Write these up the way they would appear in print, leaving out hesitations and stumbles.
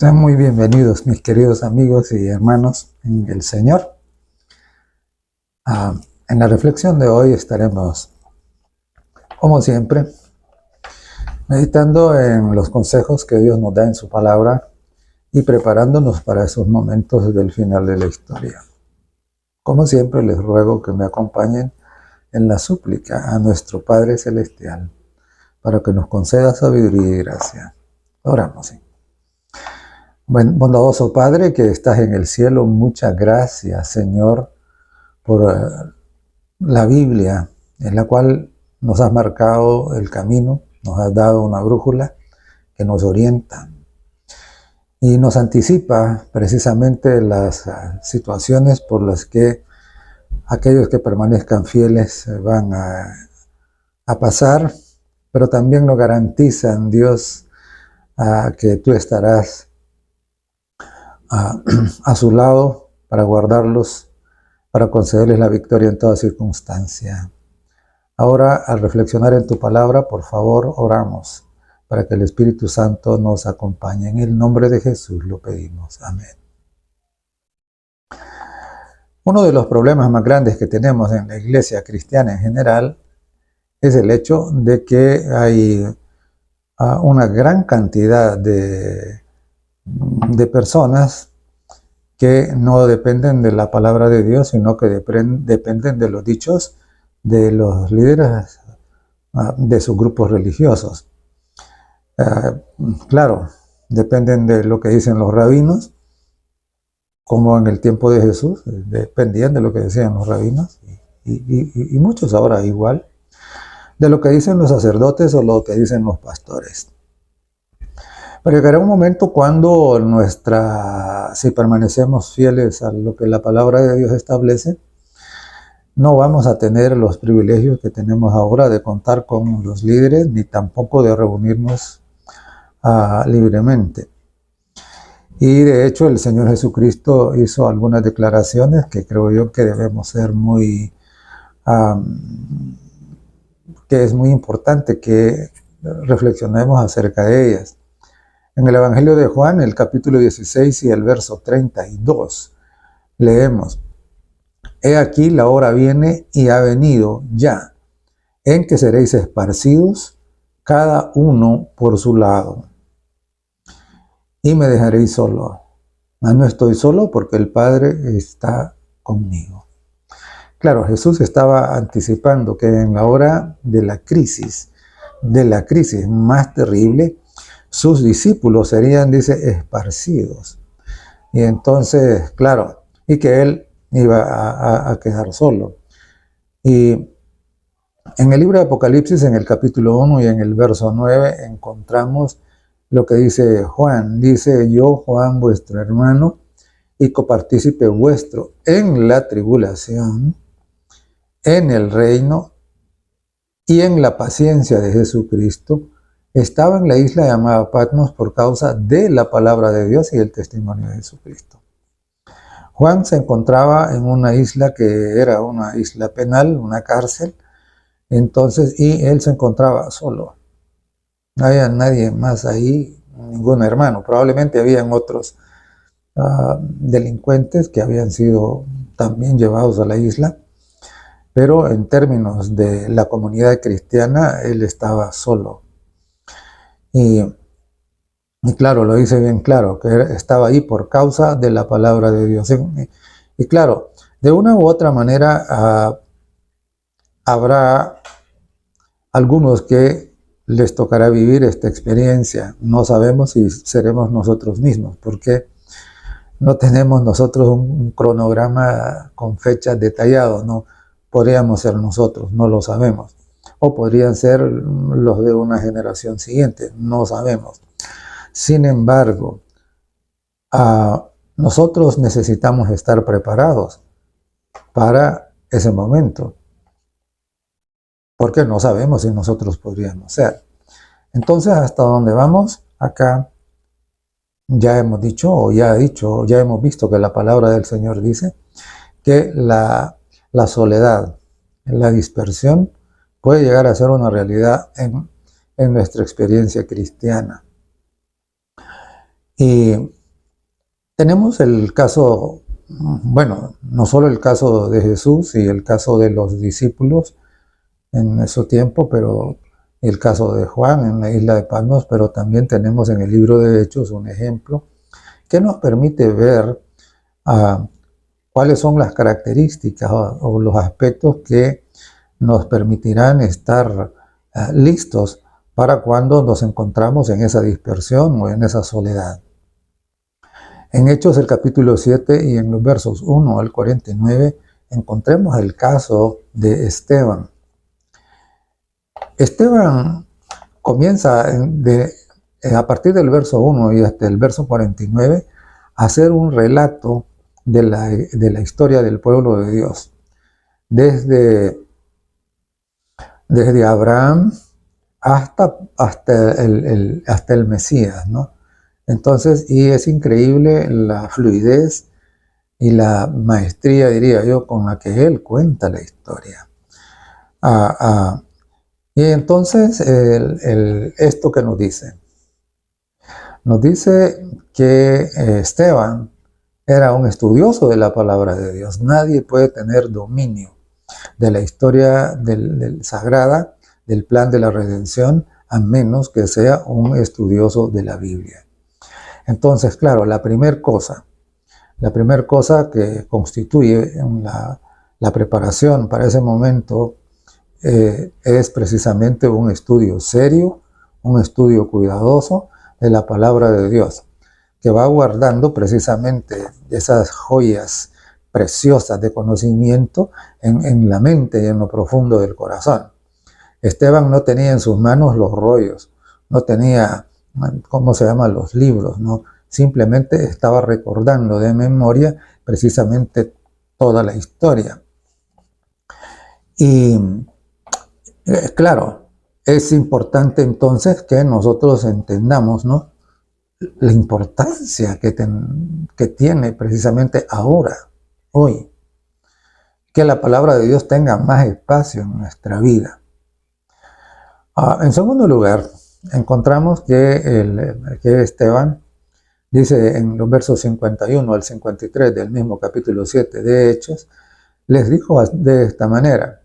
Sean muy bienvenidos, mis queridos amigos y hermanos en el Señor. En la reflexión de hoy estaremos, como siempre, meditando en los consejos que Dios nos da en su palabra y preparándonos para esos momentos del final de la historia. Como siempre, les ruego que me acompañen en la súplica a nuestro Padre Celestial para que nos conceda sabiduría y gracia. Oramos. Bondadoso Padre que estás en el cielo, muchas gracias, Señor, por la Biblia, en la cual nos has marcado el camino, nos has dado una brújula que nos orienta y nos anticipa precisamente las situaciones por las que aquellos que permanezcan fieles van a pasar, pero también nos garantizan, Dios, que tú estarás a su lado para guardarlos, para concederles la victoria en toda circunstancia. Ahora, al reflexionar en tu palabra, por favor, oramos para que el Espíritu Santo nos acompañe. En el nombre de Jesús lo pedimos. Amén. Uno de los problemas más grandes que tenemos en la iglesia cristiana en general es el hecho de que hay una gran cantidad de personas que no dependen de la palabra de Dios, sino que dependen de los dichos de los líderes de sus grupos religiosos. Claro, dependen de lo que dicen los rabinos, como en el tiempo de Jesús, dependían de lo que decían los rabinos, y muchos ahora igual, de lo que dicen los sacerdotes o lo que dicen los pastores. Pero llegará un momento cuando si permanecemos fieles a lo que la palabra de Dios establece, no vamos a tener los privilegios que tenemos ahora de contar con los líderes, ni tampoco de reunirnos libremente. Y de hecho el Señor Jesucristo hizo algunas declaraciones que creo yo que debemos ser que es muy importante que reflexionemos acerca de ellas. En el Evangelio de Juan, el capítulo 16 y el verso 32, leemos: He aquí la hora viene y ha venido ya, en que seréis esparcidos, cada uno por su lado, y me dejaréis solo. Mas no estoy solo porque el Padre está conmigo. Claro, Jesús estaba anticipando que en la hora de la crisis más terrible, sus discípulos serían, dice, esparcidos. Y entonces, claro, y que él iba a quedar solo. Y en el libro de Apocalipsis, en el capítulo 1 y en el verso 9, encontramos lo que dice Juan. Dice: yo, Juan, vuestro hermano y copartícipe vuestro en la tribulación, en el reino y en la paciencia de Jesucristo, estaba en la isla llamada Patmos por causa de la palabra de Dios y el testimonio de Jesucristo. Juan se encontraba en una isla que era una isla penal, una cárcel, entonces, y él se encontraba solo. No había nadie más ahí, ningún hermano. Probablemente habían otros delincuentes que habían sido también llevados a la isla, pero en términos de la comunidad cristiana, él estaba solo. Y claro, lo dice bien claro, que estaba ahí por causa de la palabra de Dios. Y claro, de una u otra manera habrá algunos que les tocará vivir esta experiencia. No sabemos si seremos nosotros mismos, porque no tenemos nosotros un cronograma con fechas detallados. No podríamos ser nosotros, no lo sabemos. O podrían ser los de una generación siguiente, no sabemos. Sin embargo, nosotros necesitamos estar preparados para ese momento, porque no sabemos si nosotros podríamos ser. Entonces, ¿hasta dónde vamos? Acá ya hemos dicho, o ya hemos visto que la palabra del Señor dice que la soledad, la dispersión, puede llegar a ser una realidad en nuestra experiencia cristiana. Y tenemos el caso, bueno, no solo el caso de Jesús y el caso de los discípulos en ese tiempo, pero el caso de Juan en la isla de Patmos, pero también tenemos en el libro de Hechos un ejemplo que nos permite ver cuáles son las características o los aspectos que nos permitirán estar listos para cuando nos encontramos en esa dispersión o en esa soledad. En Hechos el capítulo 7 y en los versos 1 al 49 encontremos el caso de Esteban. Esteban comienza a partir del verso 1 y hasta el verso 49 a hacer un relato de la historia del pueblo de Dios. Desde Abraham hasta el Mesías, ¿no? Entonces, y es increíble la fluidez y la maestría, diría yo, con la que él cuenta la historia. Y entonces, esto que nos dice que Esteban era un estudioso de la palabra de Dios. Nadie puede tener dominio de la historia del sagrada, del plan de la redención, a menos que sea un estudioso de la Biblia. Entonces, claro, la primera cosa que constituye la preparación para ese momento es precisamente un estudio serio, un estudio cuidadoso de la palabra de Dios, que va guardando precisamente esas joyas preciosas de conocimiento en la mente y en lo profundo del corazón. Esteban no tenía en sus manos los rollos, no tenía, ¿cómo se llaman?, los libros, ¿no? Simplemente estaba recordando de memoria precisamente toda la historia. Y claro, es importante entonces que nosotros entendamos, ¿no?, la importancia que tiene precisamente ahora, hoy, que la palabra de Dios tenga más espacio en nuestra vida. En segundo lugar, encontramos que Esteban dice en los versos 51 al 53 del mismo capítulo 7 de Hechos, les dijo de esta manera,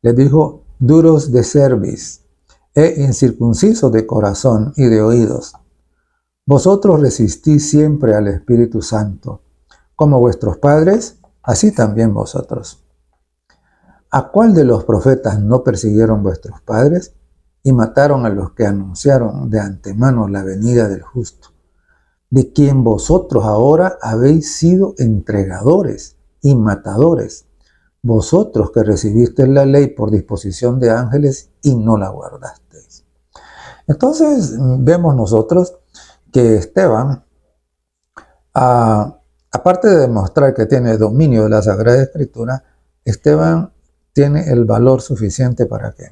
les dijo: duros de cerviz e incircuncisos de corazón y de oídos. Vosotros resistís siempre al Espíritu Santo, como vuestros padres, así también vosotros. ¿A cuál de los profetas no persiguieron vuestros padres y mataron a los que anunciaron de antemano la venida del justo, de quien vosotros ahora habéis sido entregadores y matadores, vosotros que recibisteis la ley por disposición de ángeles y no la guardasteis? Entonces vemos nosotros que Esteban, aparte de demostrar que tiene dominio de la Sagrada Escritura, Esteban tiene el valor suficiente ¿para qué?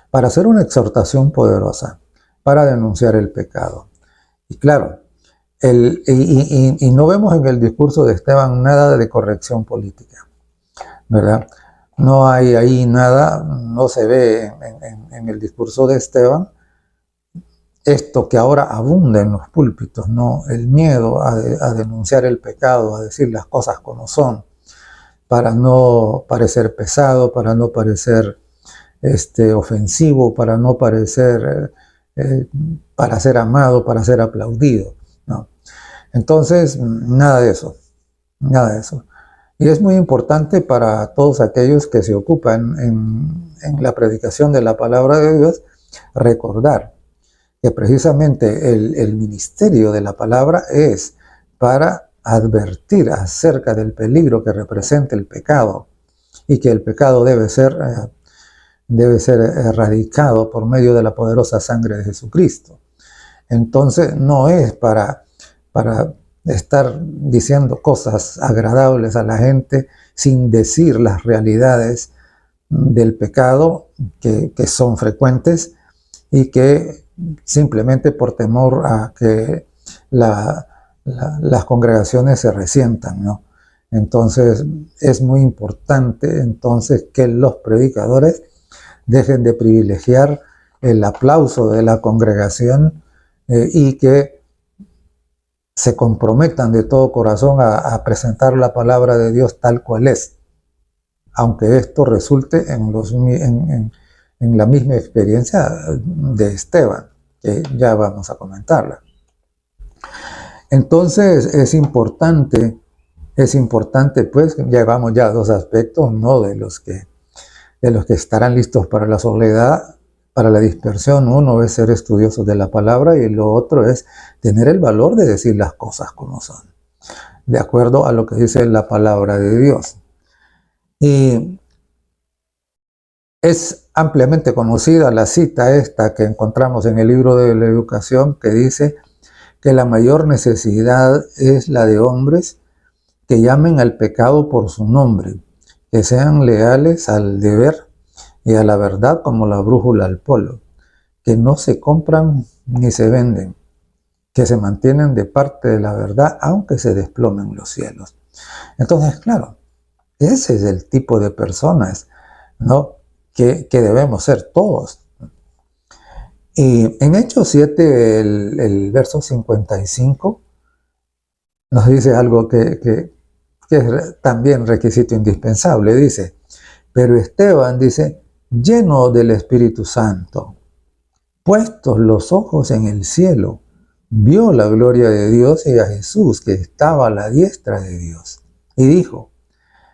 Para hacer una exhortación poderosa, para denunciar el pecado. Y claro, y no vemos en el discurso de Esteban nada de corrección política, ¿verdad? No hay ahí nada, no se ve en el discurso de Esteban esto que ahora abunda en los púlpitos, ¿no? El miedo a denunciar el pecado, a decir las cosas como son, para no parecer pesado, para no parecer ofensivo, para no parecer, para ser amado, para ser aplaudido, ¿no? Entonces, nada de eso, nada de eso. Y es muy importante para todos aquellos que se ocupan en la predicación de la palabra de Dios, recordar que precisamente el ministerio de la palabra es para advertir acerca del peligro que representa el pecado y que el pecado debe ser erradicado por medio de la poderosa sangre de Jesucristo. Entonces no es para estar diciendo cosas agradables a la gente sin decir las realidades del pecado que son frecuentes y que simplemente por temor a que las congregaciones se resientan, ¿no? Entonces es muy importante entonces que los predicadores dejen de privilegiar el aplauso de la congregación y que se comprometan de todo corazón a presentar la palabra de Dios tal cual es, aunque esto resulte en la misma experiencia de Esteban, que ya vamos a comentarla. Entonces es importante pues, llevamos ya dos aspectos, ¿no? de los que estarán listos para la soledad, para la dispersión. Uno es ser estudiosos de la palabra y lo otro es tener el valor de decir las cosas como son, de acuerdo a lo que dice la palabra de Dios. Y es ampliamente conocida la cita esta que encontramos en el libro de la educación, que dice que la mayor necesidad es la de hombres que llamen al pecado por su nombre, que sean leales al deber y a la verdad como la brújula al polo, que no se compran ni se venden, que se mantienen de parte de la verdad aunque se desplomen los cielos. Entonces, claro, ese es el tipo de personas, ¿no? que debemos ser todos. Y en Hechos 7, el verso 55, nos dice algo que es también requisito indispensable. Dice, pero Esteban, dice, lleno del Espíritu Santo, puestos los ojos en el cielo, vio la gloria de Dios y a Jesús que estaba a la diestra de Dios. Y dijo,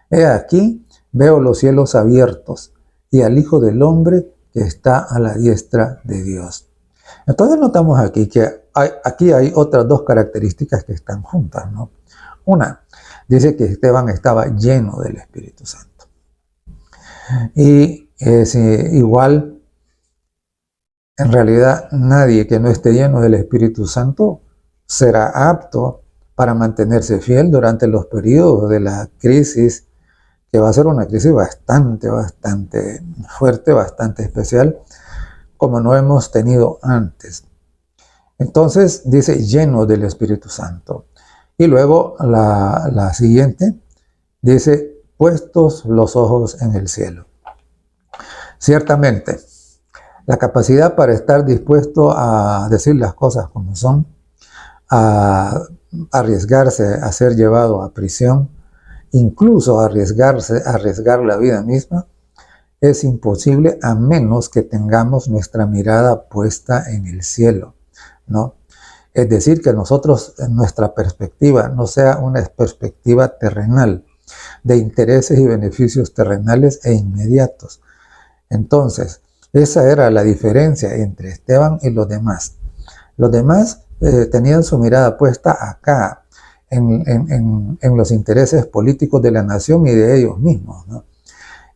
he aquí, veo los cielos abiertos y al Hijo del Hombre que está a la diestra de Dios. Entonces notamos aquí que hay otras dos características que están juntas, ¿no? Una, dice que Esteban estaba lleno del Espíritu Santo. Y es igual, en realidad, nadie que no esté lleno del Espíritu Santo será apto para mantenerse fiel durante los periodos de la crisis, que va a ser una crisis bastante fuerte, bastante especial, como no hemos tenido antes. Entonces dice lleno del Espíritu Santo. Y luego la siguiente dice puestos los ojos en el cielo. Ciertamente, la capacidad para estar dispuesto a decir las cosas como son, a arriesgarse a ser llevado a prisión, incluso a arriesgar la vida misma, es imposible a menos que tengamos nuestra mirada puesta en el cielo, ¿no? Es decir, que nosotros, nuestra perspectiva no sea una perspectiva terrenal, de intereses y beneficios terrenales e inmediatos. Entonces, esa era la diferencia entre Esteban y los demás. Los demás tenían su mirada puesta acá, en los intereses políticos de la nación y de ellos mismos, ¿no?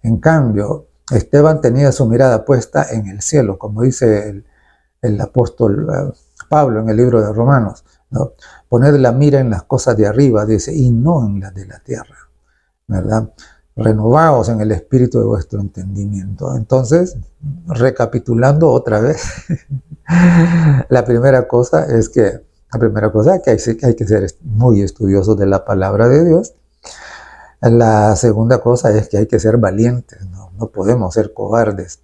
En cambio, Esteban tenía su mirada puesta en el cielo, como dice el apóstol Pablo en el libro de Romanos, ¿no? Poner la mira en las cosas de arriba, dice, y no en las de la tierra, ¿verdad? Renovaos en el espíritu de vuestro entendimiento. Entonces, recapitulando otra vez, la primera cosa es que hay que ser muy estudiosos de la palabra de Dios. La segunda cosa es que hay que ser valientes, no podemos ser cobardes.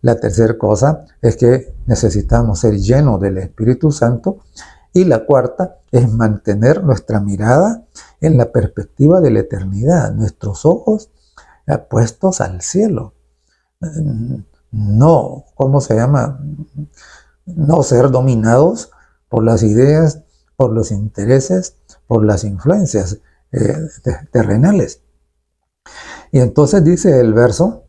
La tercera cosa es que necesitamos ser llenos del Espíritu Santo. Y la cuarta es mantener nuestra mirada en la perspectiva de la eternidad, nuestros ojos puestos al cielo. No, no ser dominados por las ideas, por los intereses, por las influencias terrenales. Y entonces dice el verso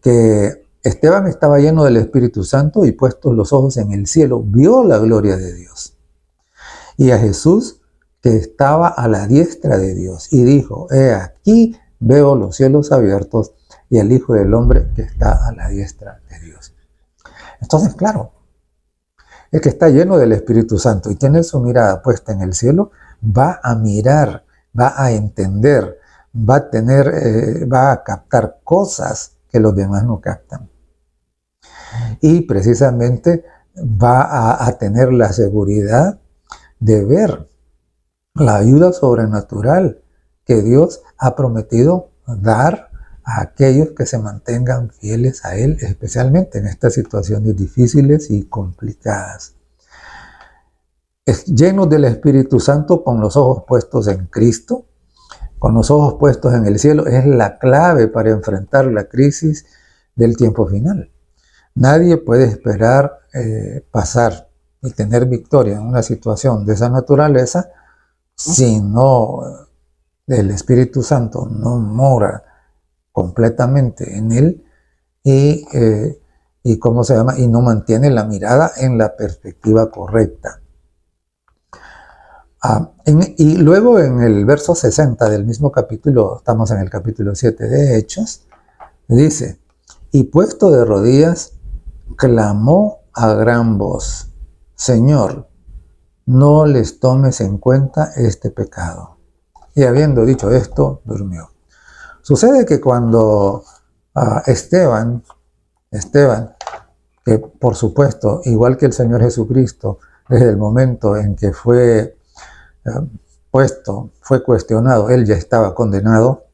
que Esteban estaba lleno del Espíritu Santo y puestos los ojos en el cielo, vio la gloria de Dios y a Jesús que estaba a la diestra de Dios y dijo, he aquí veo los cielos abiertos y al Hijo del Hombre que está a la diestra de Dios. Entonces, claro, el que está lleno del Espíritu Santo y tiene su mirada puesta en el cielo, va a mirar, va a entender, va a captar cosas que los demás no captan. Y precisamente va a tener la seguridad de ver la ayuda sobrenatural que Dios ha prometido dar a aquellos que se mantengan fieles a Él, especialmente en estas situaciones difíciles y complicadas. llenos del Espíritu Santo, con los ojos puestos en Cristo, con los ojos puestos en el cielo, es la clave para enfrentar la crisis del tiempo final. Nadie puede esperar pasar y tener victoria en una situación de esa naturaleza si no el Espíritu Santo no mora completamente en él y ¿cómo se llama? Y no mantiene la mirada en la perspectiva correcta. Y luego en el verso 60 del mismo capítulo, estamos en el capítulo 7 de Hechos, dice, y puesto de rodillas, clamó a gran voz, Señor, no les tomes en cuenta este pecado. Y habiendo dicho esto, durmió. Sucede que cuando Esteban, que por supuesto, igual que el Señor Jesucristo, desde el momento en que fue fue cuestionado, él ya estaba condenado,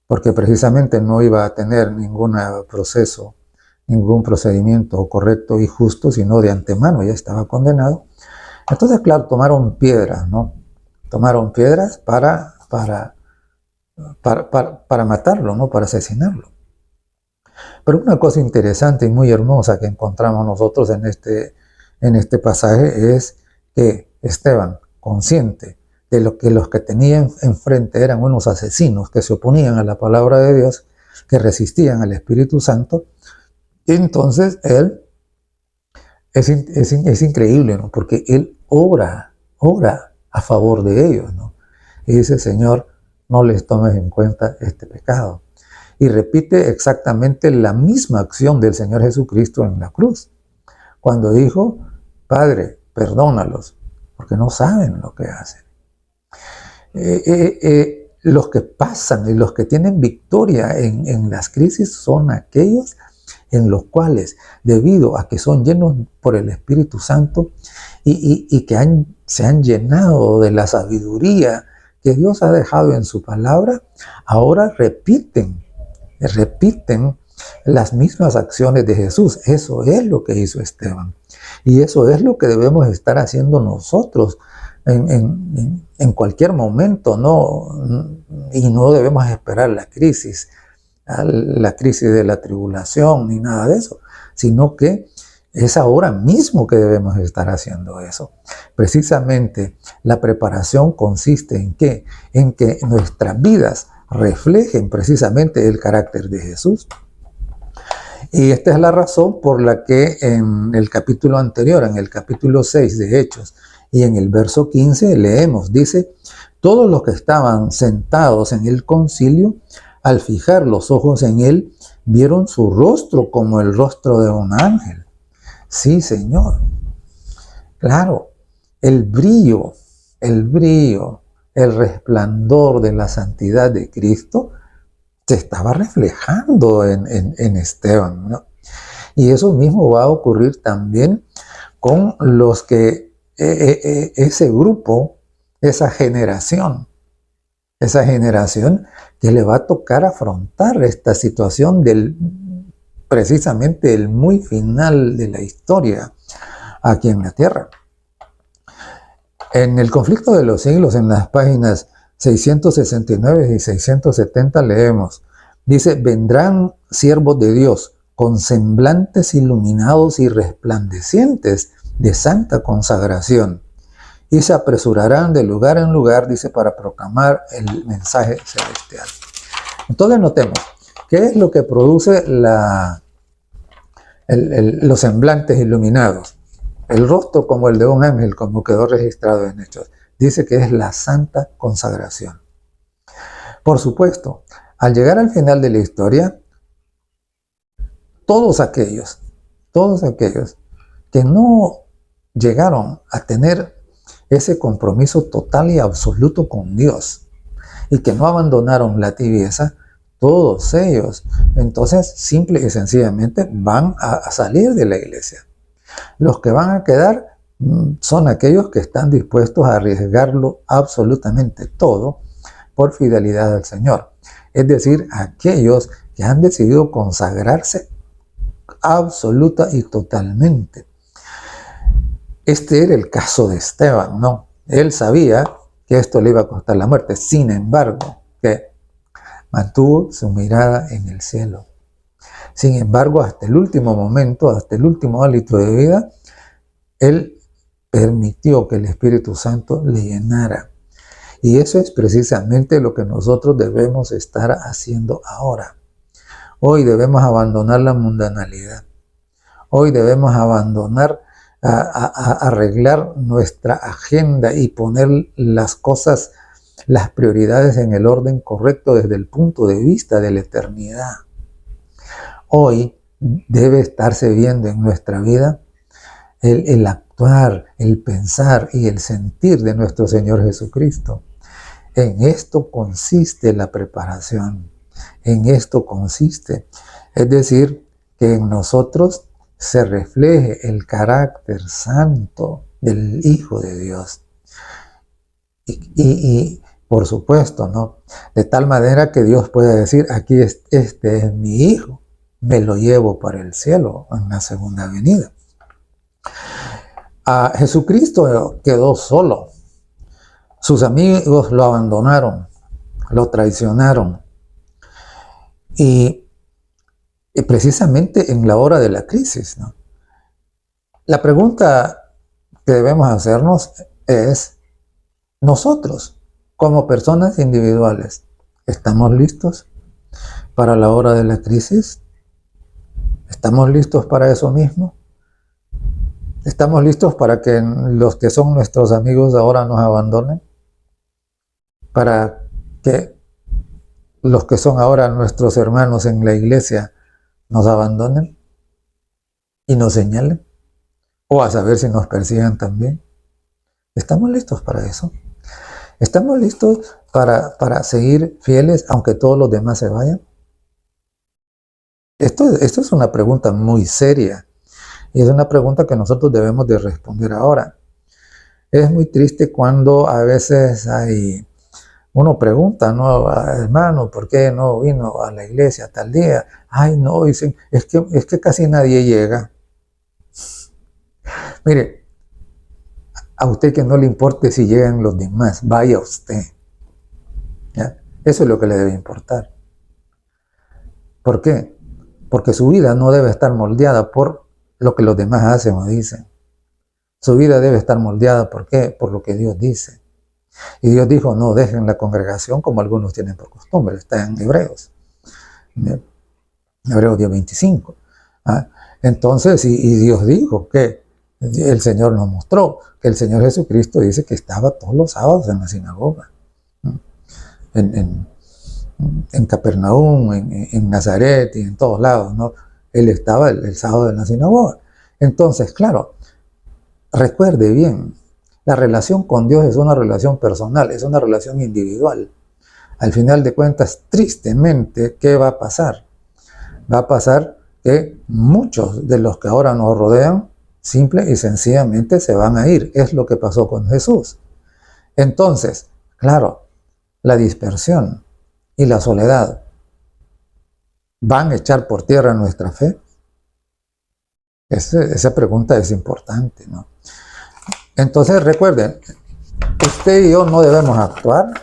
porque precisamente no iba a tener ningún proceso, ningún procedimiento correcto y justo, sino de antemano ya estaba condenado. Entonces, claro, tomaron piedras, ¿no? Tomaron piedras para matarlo, ¿no? Para asesinarlo. Pero una cosa interesante y muy hermosa que encontramos nosotros en este pasaje es que Esteban, consciente de lo que los que tenían enfrente eran unos asesinos que se oponían a la palabra de Dios, que resistían al Espíritu Santo, entonces él es increíble, ¿no? Porque él ora a favor de ellos, ¿no? Y dice, Señor, no les tomes en cuenta este pecado. Y repite exactamente la misma acción del Señor Jesucristo en la cruz, cuando dijo, Padre, perdónalos, porque no saben lo que hacen. Los que pasan y los que tienen victoria en las crisis son aquellos en los cuales, debido a que son llenos por el Espíritu Santo y que se han llenado de la sabiduría que Dios ha dejado en su palabra, ahora repiten las mismas acciones de Jesús. Eso es lo que hizo Esteban. Y eso es lo que debemos estar haciendo nosotros en cualquier momento, ¿no? Y no debemos esperar la crisis de la tribulación, ni nada de eso, sino que es ahora mismo que debemos estar haciendo eso. Precisamente la preparación consiste ¿en qué? En que nuestras vidas reflejen precisamente el carácter de Jesús. Y esta es la razón por la que en el capítulo anterior, en el capítulo 6 de Hechos, y en el verso 15 leemos, dice, todos los que estaban sentados en el concilio, al fijar los ojos en él, vieron su rostro como el rostro de un ángel. Sí, Señor. Claro, el brillo, el resplandor de la santidad de Cristo se estaba reflejando en Esteban, ¿no? Y eso mismo va a ocurrir también con los que ese grupo, esa generación que le va a tocar afrontar esta situación precisamente el muy final de la historia aquí en la tierra. En el conflicto de los siglos, en las páginas 669 y 670 leemos, dice, vendrán siervos de Dios con semblantes iluminados y resplandecientes de santa consagración y se apresurarán de lugar en lugar, dice, para proclamar el mensaje celestial. Entonces notemos, ¿qué es lo que produce los semblantes iluminados? El rostro como el de un ángel, como quedó registrado en Hechos. Dice que es la santa consagración. Por supuesto, al llegar al final de la historia, todos aquellos que no llegaron a tener ese compromiso total y absoluto con Dios y que no abandonaron la tibieza, todos ellos, entonces, simple y sencillamente van a salir de la iglesia. Los que van a quedar son aquellos que están dispuestos a arriesgarlo absolutamente todo por fidelidad al Señor. Es decir, aquellos que han decidido consagrarse absoluta y totalmente. Este era el caso de Esteban, ¿no? Él sabía que esto le iba a costar la muerte. Sin embargo, que mantuvo su mirada en el cielo. Sin embargo, hasta el último momento, hasta el último hálito de vida, él permitió que el Espíritu Santo le llenara. Y eso es precisamente lo que nosotros debemos estar haciendo ahora. Hoy debemos abandonar la mundanalidad. Hoy debemos abandonar, arreglar nuestra agenda y poner las cosas, las prioridades en el orden correcto desde el punto de vista de la eternidad. Hoy debe estarse viendo en nuestra vida el actuar, el pensar y el sentir de nuestro Señor Jesucristo. En esto consiste la preparación. En esto consiste. Es decir, que en nosotros se refleje el carácter santo del Hijo de Dios. Y por supuesto, ¿no? De tal manera que Dios pueda decir, aquí este es mi Hijo, me lo llevo para el cielo en la segunda venida. A Jesucristo quedó solo. Sus amigos lo abandonaron, lo traicionaron. Y precisamente en la hora de la crisis, ¿no? La pregunta que debemos hacernos es, nosotros, como personas individuales, ¿estamos listos para la hora de la crisis? ¿Estamos listos para eso mismo? ¿Estamos listos para que los que son nuestros amigos ahora nos abandonen? ¿Para que los que son ahora nuestros hermanos en la iglesia nos abandonen y nos señalen? O a saber si nos persigan también. ¿Estamos listos para eso? ¿Estamos listos para seguir fieles aunque todos los demás se vayan? Esto es una pregunta muy seria y es una pregunta que nosotros debemos de responder ahora. Es muy triste cuando a veces uno pregunta, ¿no? Hermano, ¿por qué no vino a la iglesia tal día? Ay, no, dicen, es que casi nadie llega. Mire, a usted que no le importe si llegan los demás, vaya usted. ¿Ya? Eso es lo que le debe importar. ¿Por qué? Porque su vida no debe estar moldeada por lo que los demás hacen o dicen. Su vida debe estar moldeada, ¿por qué? Por lo que Dios dice. Y Dios dijo, no dejen la congregación como algunos tienen por costumbre. Está en Hebreos. Hebreos 10:25. ¿Ah? Entonces, y Dios dijo que el Señor nos mostró que el Señor Jesucristo dice que estaba todos los sábados en la sinagoga. En Capernaum, en Nazaret y en todos lados, ¿no? Él estaba el sábado en la sinagoga. Entonces, claro, recuerde bien, la relación con Dios es una relación personal, es una relación individual. Al final de cuentas, tristemente, ¿qué va a pasar? Va a pasar que muchos de los que ahora nos rodean, simple y sencillamente se van a ir. Es lo que pasó con Jesús. Entonces, claro, la dispersión y la soledad van a echar por tierra nuestra fe. Esa pregunta es importante, ¿no? Entonces recuerden, usted y yo no debemos actuar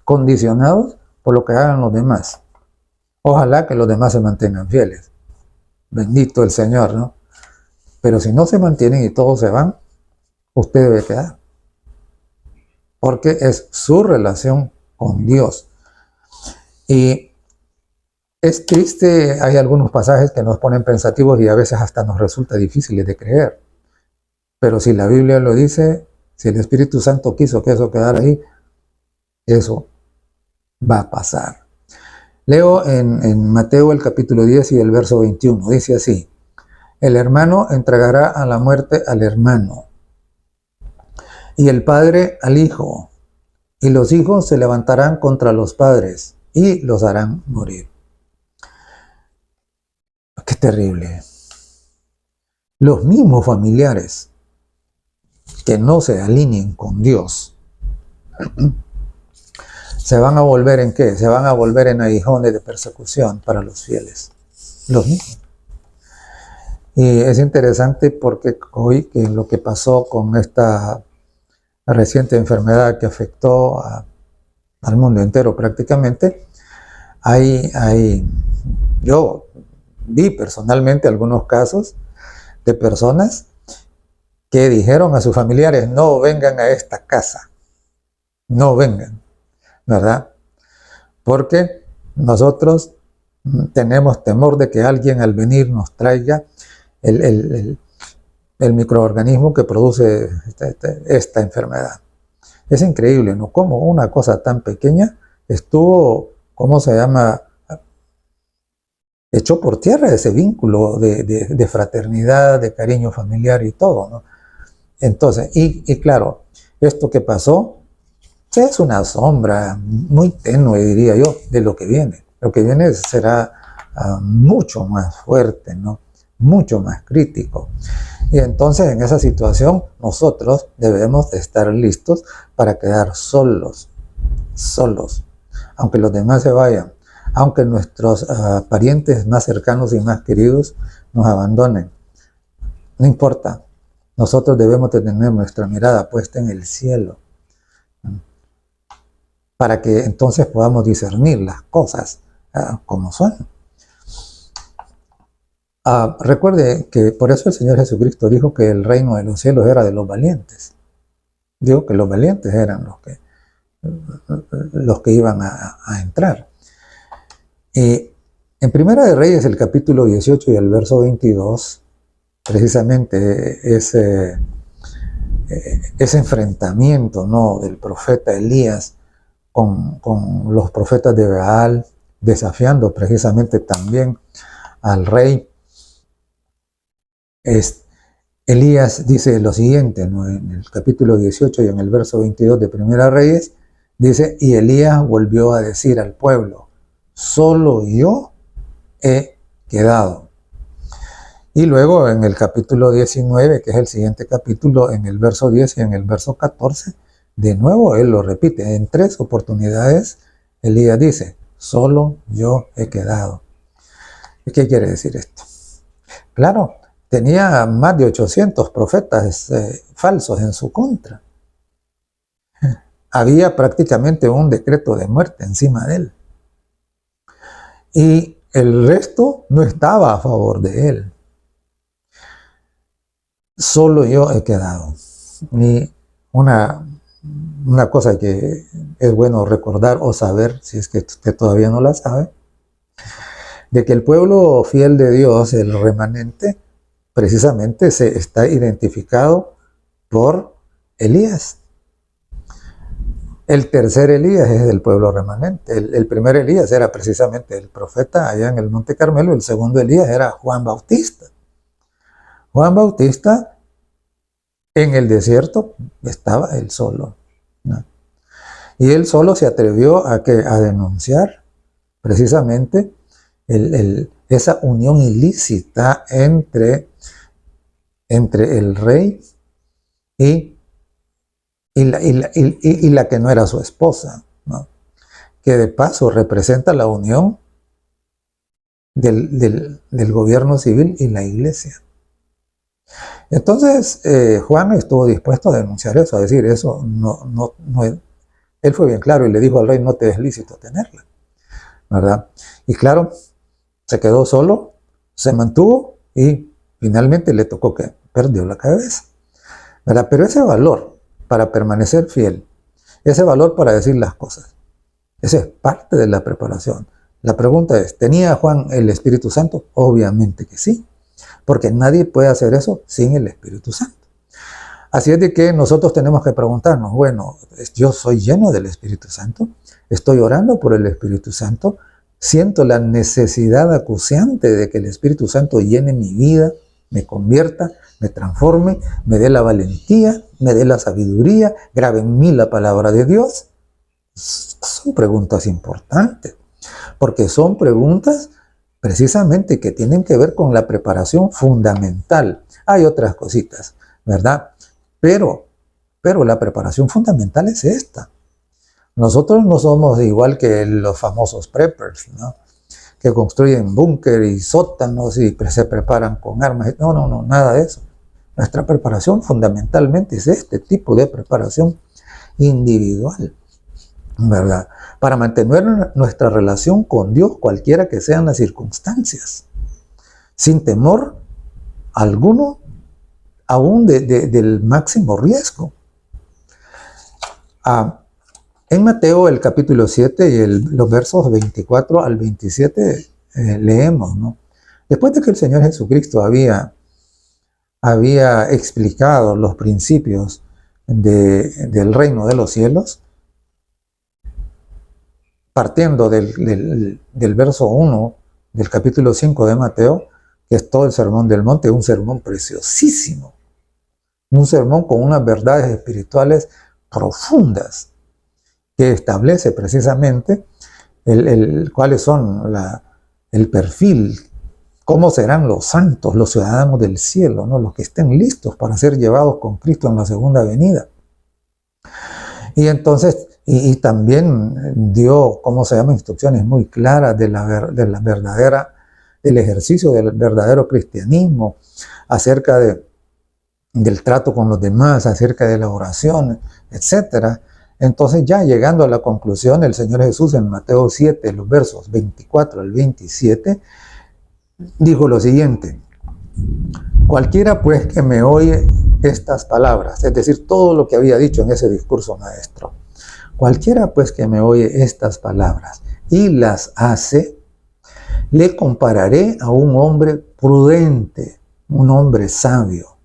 condicionados por lo que hagan los demás. Ojalá que los demás se mantengan fieles. Bendito el Señor, ¿no? Pero si no se mantienen y todos se van, usted debe quedar. Porque es su relación con Dios. Y es triste, hay algunos pasajes que nos ponen pensativos y a veces hasta nos resulta difíciles de creer. Pero si la Biblia lo dice, si el Espíritu Santo quiso que eso quedara ahí, eso va a pasar. Leo en Mateo el capítulo 10 y el verso 21. Dice así: el hermano entregará a la muerte al hermano, y el padre al hijo, y los hijos se levantarán contra los padres y los harán morir. ¡Qué terrible! Los mismos familiares que no se alineen con Dios se van a volver ¿en qué? Se van a volver en aguijones de persecución para los fieles. Los mismos. Y es interesante porque hoy, que lo que pasó con esta reciente enfermedad que afectó al mundo entero prácticamente, yo vi personalmente algunos casos de personas que dijeron a sus familiares: no vengan a esta casa, no vengan, ¿verdad? Porque nosotros tenemos temor de que alguien al venir nos traiga el microorganismo que produce esta enfermedad. Es increíble, ¿no? Cómo una cosa tan pequeña estuvo, ¿cómo se llama?, echó por tierra ese vínculo de fraternidad, de cariño familiar y todo, ¿no? Entonces, y claro, esto que pasó es una sombra muy tenue, diría yo, de lo que viene. Lo que viene será mucho más fuerte, ¿no? Mucho más crítico. Y entonces, en esa situación, nosotros debemos de estar listos para quedar solos, aunque los demás se vayan, aunque nuestros parientes más cercanos y más queridos nos abandonen. No importa, nosotros debemos de tener nuestra mirada puesta en el cielo, para que entonces podamos discernir las cosas como son. Recuerde que por eso el Señor Jesucristo dijo que el reino de los cielos era de los valientes. Dijo que los valientes eran los que iban a entrar. Y en Primera de Reyes, el capítulo 18 y el verso 22, precisamente ese enfrentamiento, ¿no?, del profeta Elías con los profetas de Baal, desafiando precisamente también al rey. Elías dice lo siguiente, ¿no?, en el capítulo 18 y en el verso 22 de Primera Reyes, dice: y Elías volvió a decir al pueblo: solo yo he quedado. Y luego en el capítulo 19, que es el siguiente capítulo, en el verso 10 y en el verso 14, de nuevo él lo repite. En 3 oportunidades Elías dice: solo yo he quedado. ¿Y qué quiere decir esto? Claro, tenía más de 800 profetas falsos en su contra. Había prácticamente un decreto de muerte encima de él. Y el resto no estaba a favor de él. Solo yo he quedado. Y una cosa que es bueno recordar o saber, si es que usted todavía no la sabe, de que el pueblo fiel de Dios, el remanente, precisamente se está identificado por Elías. El tercer Elías es del pueblo remanente. El primer Elías era precisamente el profeta allá en el Monte Carmelo. El segundo Elías era Juan Bautista. Juan Bautista, en el desierto, estaba él solo, ¿no? Y él solo se atrevió a denunciar precisamente esa unión ilícita entre el rey y la que no era su esposa, ¿no?, que de paso representa la unión del gobierno civil y la iglesia. Entonces Juan estuvo dispuesto a denunciar eso, a decir: eso no es. Él fue bien claro y le dijo al rey: no te es lícito tenerla, ¿verdad? Y claro, se quedó solo, se mantuvo y finalmente le tocó que perdió la cabeza, ¿verdad? Pero ese valor para permanecer fiel, ese valor para decir las cosas, esa es parte de la preparación. La pregunta es: ¿tenía Juan el Espíritu Santo? Obviamente que sí, porque nadie puede hacer eso sin el Espíritu Santo. Así es de que nosotros tenemos que preguntarnos: bueno, yo soy lleno del Espíritu Santo, estoy orando por el Espíritu Santo, siento la necesidad acuciante de que el Espíritu Santo llene mi vida, me convierta, me transforme, me dé la valentía, me dé la sabiduría, grabe en mí la palabra de Dios. Son preguntas importantes, porque son preguntas precisamente que tienen que ver con la preparación fundamental. Hay otras cositas, ¿verdad? Pero la preparación fundamental es esta. Nosotros no somos igual que los famosos preppers, ¿no?, que construyen búnker y sótanos y se preparan con armas. No, no, no, nada de eso. Nuestra preparación fundamentalmente es este tipo de preparación individual, ¿verdad? Para mantener nuestra relación con Dios, cualquiera que sean las circunstancias, sin temor alguno, aún del máximo riesgo. En Mateo, el capítulo 7 y los versos 24 al 27, leemos, ¿no? Después de que el Señor Jesucristo había explicado los principios del reino de los cielos, partiendo del verso 1 del capítulo 5 de Mateo, que es todo el sermón del monte, un sermón preciosísimo, un sermón con unas verdades espirituales profundas, que establece precisamente cuáles son el perfil, cómo serán los santos, los ciudadanos del cielo, ¿no? Los que estén listos para ser llevados con Cristo en la segunda venida. Y entonces, y también dio, instrucciones muy claras del ejercicio del verdadero cristianismo, acerca del trato con los demás, acerca de la oración, etcétera. Entonces, ya llegando a la conclusión, el Señor Jesús en Mateo 7, los versos 24 al 27, dijo lo siguiente: cualquiera pues que me oye estas palabras, es decir, todo lo que había dicho en ese discurso maestro, cualquiera pues que me oye estas palabras y las hace, le compararé a un hombre prudente, un hombre sabio,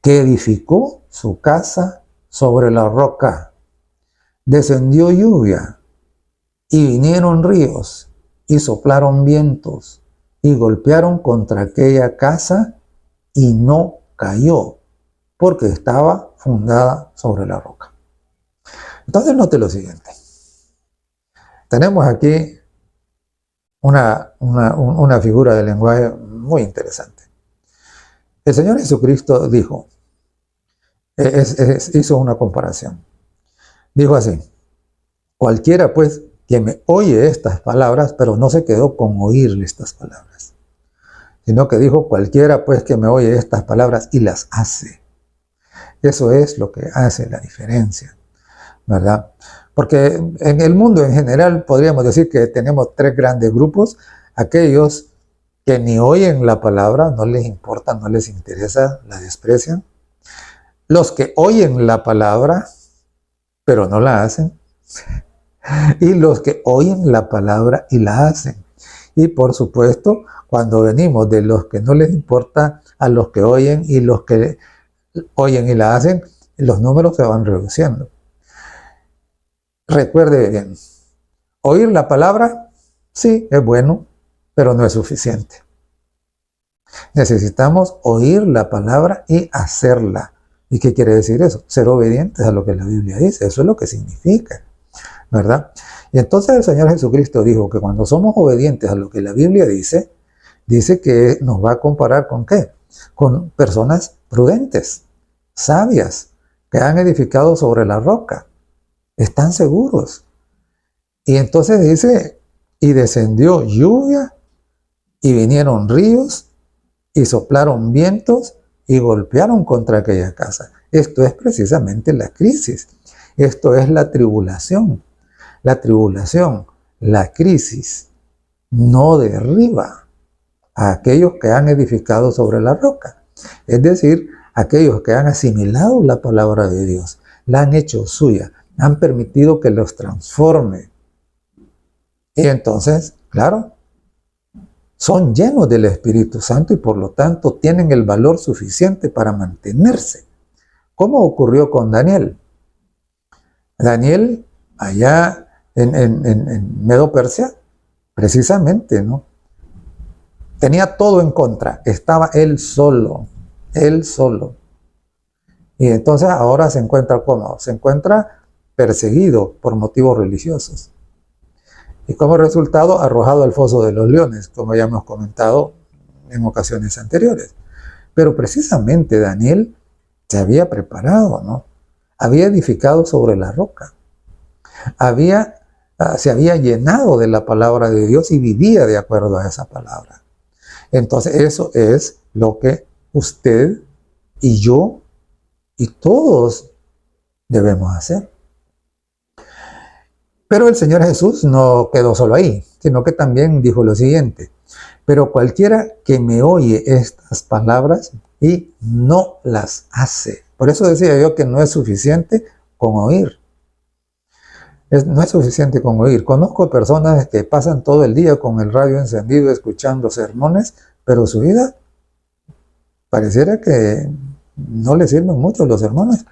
que edificó su casa sobre la roca. Descendió lluvia, y vinieron ríos, y soplaron vientos, y golpearon contra aquella casa, y no cayó, porque estaba fundada sobre la roca. Entonces note lo siguiente. Tenemos aquí una figura de lenguaje muy interesante. El Señor Jesucristo dijo, hizo una comparación. Dijo así: cualquiera pues que me oye estas palabras, pero no se quedó con oírle estas palabras, sino que dijo: cualquiera pues que me oye estas palabras y las hace. Eso es lo que hace la diferencia, ¿verdad? Porque en el mundo en general podríamos decir que tenemos tres grandes grupos: aquellos que ni oyen la palabra, no les importa, no les interesa, la desprecian; los que oyen la palabra pero no la hacen; y los que oyen la palabra y la hacen. Y por supuesto, cuando venimos de los que no les importa a los que oyen y los que oyen y la hacen, los números se van reduciendo. Recuerde bien, oír la palabra, sí, es bueno, pero no es suficiente. Necesitamos oír la palabra y hacerla. ¿Y qué quiere decir eso? Ser obedientes a lo que la Biblia dice. Eso es lo que significa, ¿verdad? Y entonces el Señor Jesucristo dijo que cuando somos obedientes a lo que la Biblia dice, dice que nos va a comparar ¿con qué? Con personas prudentes, sabias, que han edificado sobre la roca, están seguros. Y entonces dice: y descendió lluvia, y vinieron ríos, y soplaron vientos, y golpearon contra aquella casa. Esto es precisamente la crisis. Esto es la tribulación. La tribulación, la crisis, no derriba a aquellos que han edificado sobre la roca. Es decir, aquellos que han asimilado la palabra de Dios, la han hecho suya, han permitido que los transforme. Y entonces, claro, son llenos del Espíritu Santo y por lo tanto tienen el valor suficiente para mantenerse. ¿Cómo ocurrió con Daniel? Daniel, allá en Medo Persia, precisamente, ¿no? Tenía todo en contra, estaba él solo. Y entonces ahora se encuentra ¿cómo? Se encuentra perseguido por motivos religiosos. Y como resultado, arrojado al foso de los leones, como ya hemos comentado en ocasiones anteriores. Pero precisamente Daniel se había preparado, ¿no? Había edificado sobre la roca. Había se había llenado de la palabra de Dios y vivía de acuerdo a esa palabra. Entonces eso es lo que usted y yo y todos debemos hacer. Pero el Señor Jesús no quedó solo ahí, sino que también dijo lo siguiente: pero cualquiera que me oye estas palabras y no las hace. Por eso decía yo que no es suficiente con oír. No es suficiente con oír. Conozco personas que pasan todo el día con el radio encendido escuchando sermones, pero su vida pareciera que no le sirven mucho los sermones,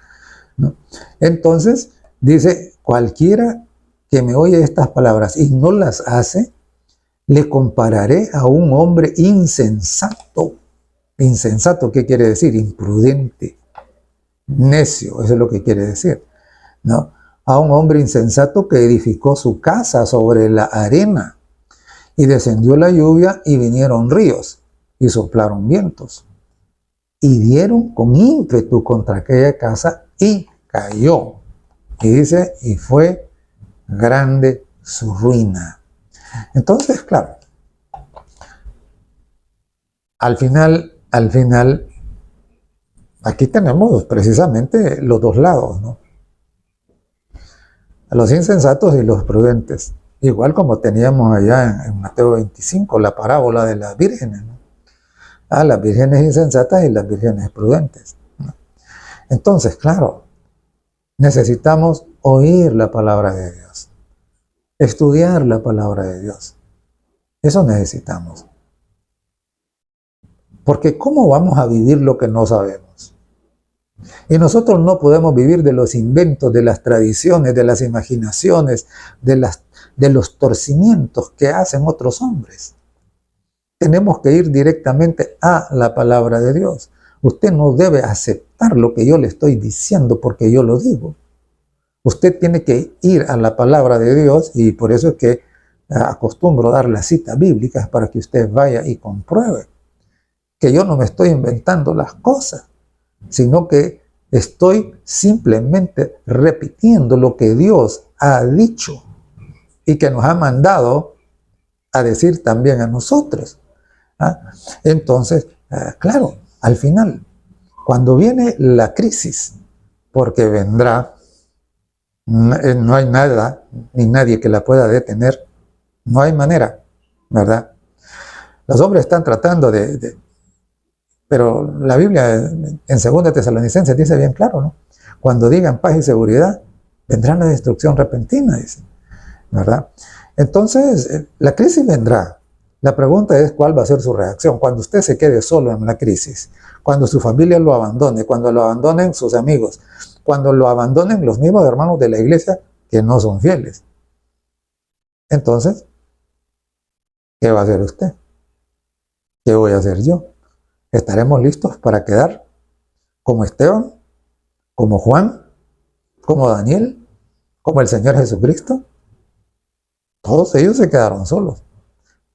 ¿no? Entonces dice: cualquiera que me oye estas palabras y no las hace, le compararé a un hombre insensato. Insensato, ¿qué quiere decir? Imprudente, necio, eso es lo que quiere decir, ¿no? A un hombre insensato que edificó su casa sobre la arena, y descendió la lluvia y vinieron ríos y soplaron vientos y dieron con ímpetu contra aquella casa y cayó. Y dice, y fue grande su ruina. Entonces, claro, al final, aquí tenemos precisamente los dos lados, ¿no? A los insensatos y los prudentes. Igual como teníamos allá en Mateo 25, la parábola de las vírgenes, ¿no? A las vírgenes insensatas y las vírgenes prudentes, ¿no? Entonces, claro, necesitamos oír la palabra de Dios, estudiar la palabra de Dios. Eso necesitamos. Porque ¿cómo vamos a vivir lo que no sabemos? Y nosotros no podemos vivir de los inventos, de las tradiciones, de las imaginaciones, de los torcimientos que hacen otros hombres. Tenemos que ir directamente a la palabra de Dios. Usted no debe aceptar lo que yo le estoy diciendo porque yo lo digo. Usted tiene que ir a la palabra de Dios, y por eso es que acostumbro dar las citas bíblicas para que usted vaya y compruebe que yo no me estoy inventando las cosas, sino que estoy simplemente repitiendo lo que Dios ha dicho y que nos ha mandado a decir también a nosotros. Entonces, claro, al final, cuando viene la crisis, porque vendrá, no hay nada ni nadie que la pueda detener, no hay manera, ¿verdad? Los hombres están tratando pero la Biblia en 2 Tesalonicenses dice bien claro, ¿no? Cuando digan paz y seguridad, vendrá la destrucción repentina, dice, ¿verdad? Entonces, la crisis vendrá. La pregunta es cuál va a ser su reacción cuando usted se quede solo en la crisis, cuando su familia lo abandone, cuando lo abandonen sus amigos, cuando lo abandonen los mismos hermanos de la iglesia que no son fieles. Entonces, ¿qué va a hacer usted? ¿Qué voy a hacer yo? ¿Estaremos listos para quedar como Esteban, como Juan, como Daniel, como el Señor Jesucristo? Todos ellos se quedaron solos.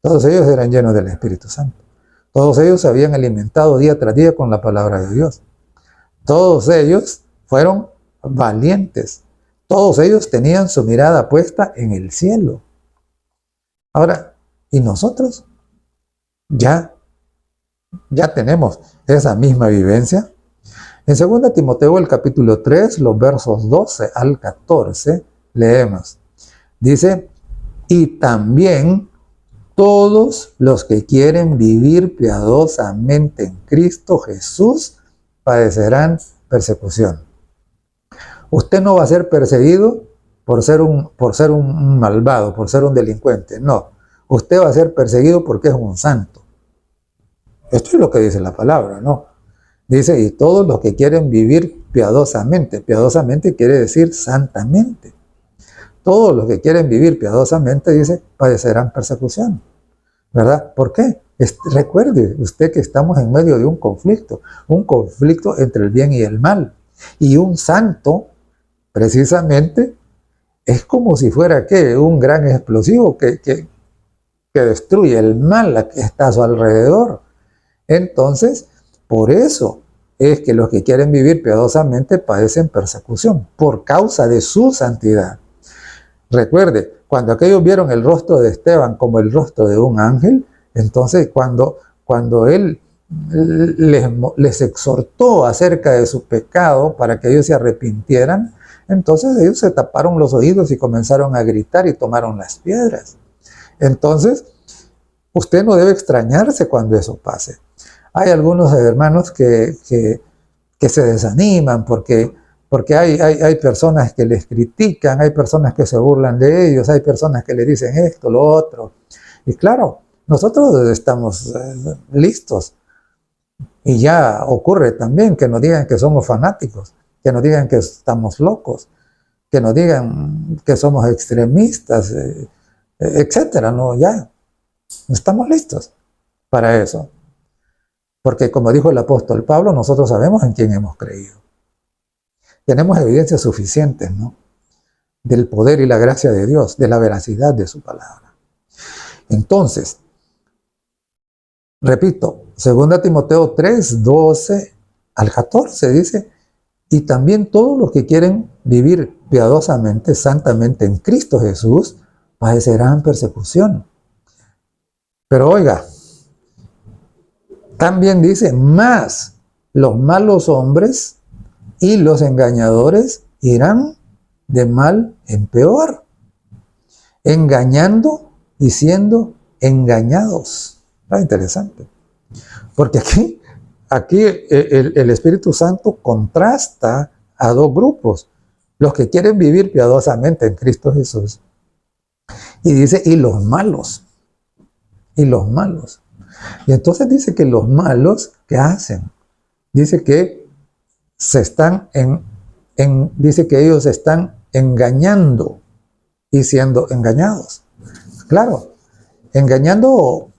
Todos ellos eran llenos del Espíritu Santo. Todos ellos se habían alimentado día tras día con la palabra de Dios. Todos ellos fueron valientes. Todos ellos tenían su mirada puesta en el cielo. Ahora, ¿y nosotros? ¿Ya tenemos esa misma vivencia? En 2 Timoteo, el capítulo 3, los versos 12 al 14, leemos. Dice, y también todos los que quieren vivir piadosamente en Cristo Jesús padecerán persecución. Usted no va a ser perseguido por ser un malvado, por ser un delincuente. No, usted va a ser perseguido porque es un santo. Esto es lo que dice la palabra, ¿no? Dice, y todos los que quieren vivir piadosamente. Piadosamente quiere decir santamente. Todos los que quieren vivir piadosamente, dice, padecerán persecución, ¿verdad? ¿Por qué? Recuerde usted que estamos en medio de un conflicto entre el bien y el mal. Y un santo, precisamente, es como si fuera, ¿qué? Un gran explosivo que destruye el mal que está a su alrededor. Entonces, por eso es que los que quieren vivir piadosamente padecen persecución, por causa de su santidad. Recuerde, cuando aquellos vieron el rostro de Esteban como el rostro de un ángel, entonces cuando él les exhortó acerca de su pecado para que ellos se arrepintieran, entonces ellos se taparon los oídos y comenzaron a gritar y tomaron las piedras. Entonces, usted no debe extrañarse cuando eso pase. Hay algunos hermanos que se desaniman porque hay personas que les critican, hay personas que se burlan de ellos, hay personas que le dicen esto, lo otro. Y claro, nosotros estamos listos. Y ya ocurre también que nos digan que somos fanáticos, que nos digan que estamos locos, que nos digan que somos extremistas, etcétera. No, ya estamos listos para eso. Porque como dijo el apóstol Pablo, nosotros sabemos en quién hemos creído. Tenemos evidencias suficientes, ¿no?, del poder y la gracia de Dios, de la veracidad de su palabra. Entonces, repito, 2 Timoteo 3, 12 al 14 dice, y también todos los que quieren vivir piadosamente, santamente en Cristo Jesús, padecerán persecución. Pero oiga, también dice, más los malos hombres y los engañadores irán de mal en peor, engañando y siendo engañados. Ah, interesante. Porque aquí el Espíritu Santo contrasta a dos grupos. Los que quieren vivir piadosamente en Cristo Jesús. Y dice, y los malos. Y los malos. Y entonces dice que los malos, ¿qué hacen? Dice que dice que ellos están engañando y siendo engañados. Claro, engañando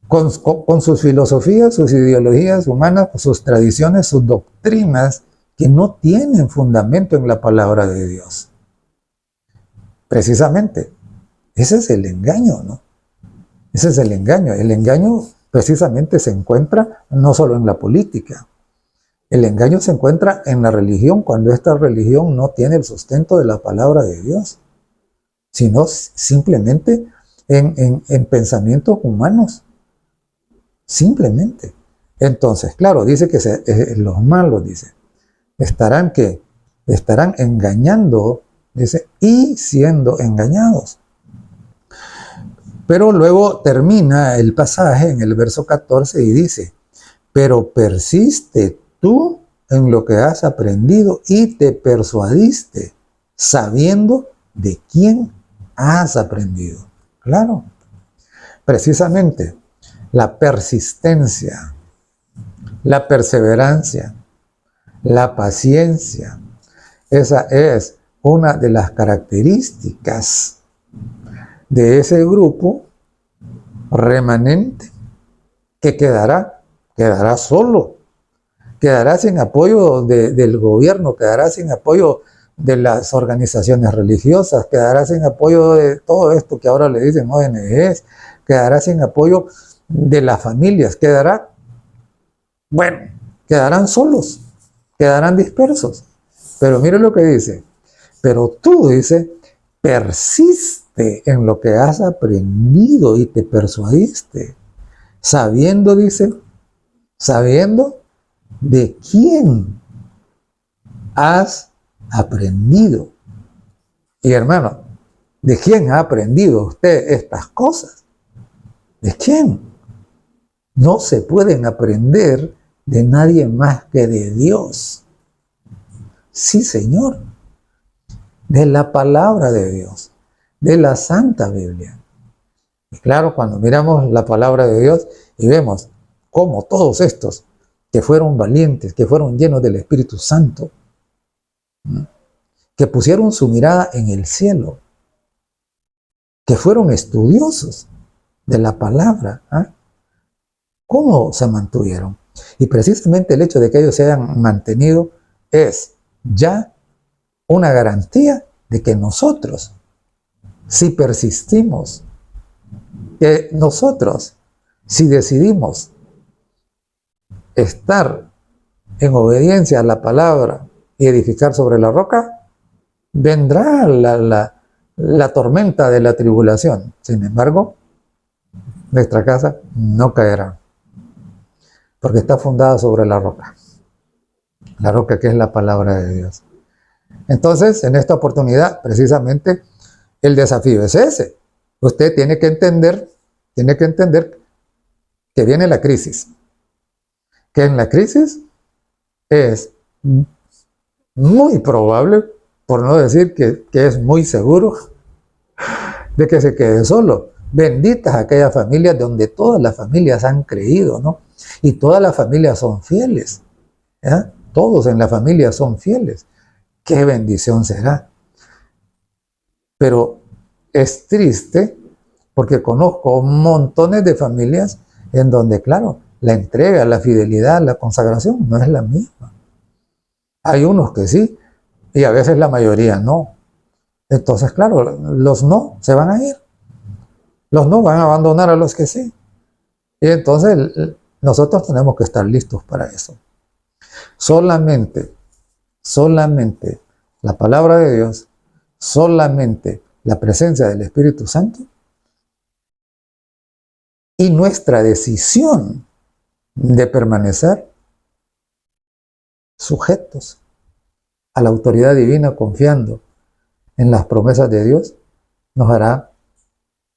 con sus filosofías, sus ideologías humanas, sus tradiciones, sus doctrinas que no tienen fundamento en la palabra de Dios. Precisamente, ese es el engaño, ¿no? Ese es el engaño. El engaño precisamente se encuentra no solo en la política. El engaño se encuentra en la religión cuando esta religión no tiene el sustento de la palabra de Dios, sino simplemente en pensamientos humanos. Simplemente. Entonces, claro, dice que los malos, dice, estarán engañando, dice, y siendo engañados. Pero luego termina el pasaje en el verso 14 y dice, pero persiste tú en lo que has aprendido y te persuadiste, sabiendo de quién has aprendido. Claro, precisamente la persistencia, la perseverancia, la paciencia, esa es una de las características de ese grupo remanente que quedará solo, quedará sin apoyo del gobierno, quedará sin apoyo de las organizaciones religiosas, quedará sin apoyo de todo esto que ahora le dicen ONGs, quedará sin apoyo de las familias, quedarán solos, quedarán dispersos. Pero mire lo que dice, pero tú, dice, persiste en lo que has aprendido y te persuadiste, sabiendo, dice, sabiendo de quién has aprendido. Y hermano, ¿de quién ha aprendido usted estas cosas? ¿De quién? No se pueden aprender de nadie más que de Dios. Sí, Señor. De la palabra de Dios, de la Santa Biblia. Y claro, cuando miramos la palabra de Dios y vemos cómo todos estos que fueron valientes, que fueron llenos del Espíritu Santo, que pusieron su mirada en el cielo, que fueron estudiosos de la palabra, ¿cómo se mantuvieron? Y precisamente el hecho de que ellos se hayan mantenido es ya una garantía de que nosotros, si persistimos, que nosotros, si decidimos estar en obediencia a la palabra y edificar sobre la roca, vendrá la tormenta de la tribulación. Sin embargo, nuestra casa no caerá, porque está fundada sobre la roca que es la palabra de Dios. Entonces, en esta oportunidad, precisamente, el desafío es ese. Usted tiene que entender que viene la crisis, que en la crisis es muy probable, por no decir que es muy seguro, de que se quede solo. Benditas aquellas familias donde todas las familias han creído, ¿no? Y todas las familias son fieles, ¿ya? Todos en la familia son fieles. ¡Qué bendición será! Pero es triste porque conozco montones de familias en donde, claro, la entrega, la fidelidad, la consagración no es la misma. Hay unos que sí, y a veces la mayoría no. Entonces, claro, los no se van a ir. Los no van a abandonar a los que sí. Y entonces nosotros tenemos que estar listos para eso. Solamente la palabra de Dios, solamente la presencia del Espíritu Santo y nuestra decisión de permanecer sujetos a la autoridad divina, confiando en las promesas de Dios, nos hará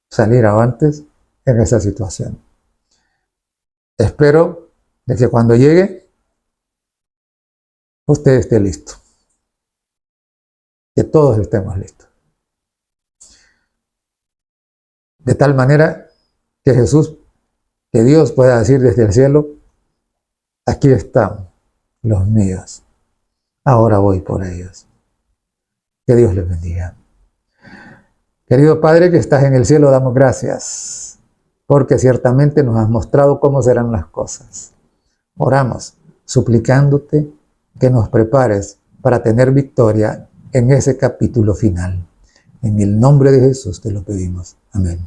salir avantes en esa situación. Espero de que cuando llegue, usted esté listo. Que todos estemos listos. De tal manera que que Dios pueda decir desde el cielo, aquí están los míos, ahora voy por ellos. Que Dios les bendiga. Querido Padre que estás en el cielo, damos gracias, porque ciertamente nos has mostrado cómo serán las cosas. Oramos, suplicándote que nos prepares para tener victoria en ese capítulo final. En el nombre de Jesús te lo pedimos. Amén.